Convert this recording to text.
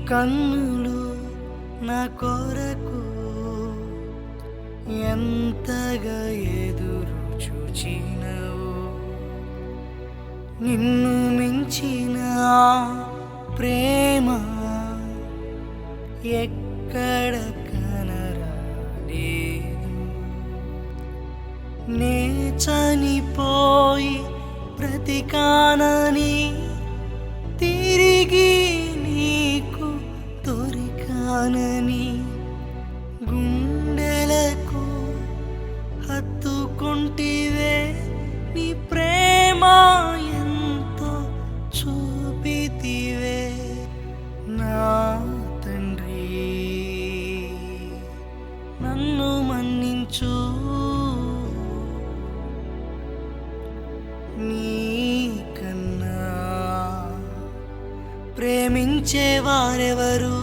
కన్నులు నా కొరకు ఎంతగా ఎదురు చూచినవో, నిన్ను మించిన ప్రేమ ఎక్కడ కనరాలేదు. నే చనిపోయి బ్రతికానని తిరిగి నీకు దొరికానని గుండెలకు హత్తుకుంటివే. నీ ప్రేమ ఎంతో చూపితివే నా తండ్రి, నన్ను మన్నించు. నీకన్నా ప్రేమించే వారెవరు?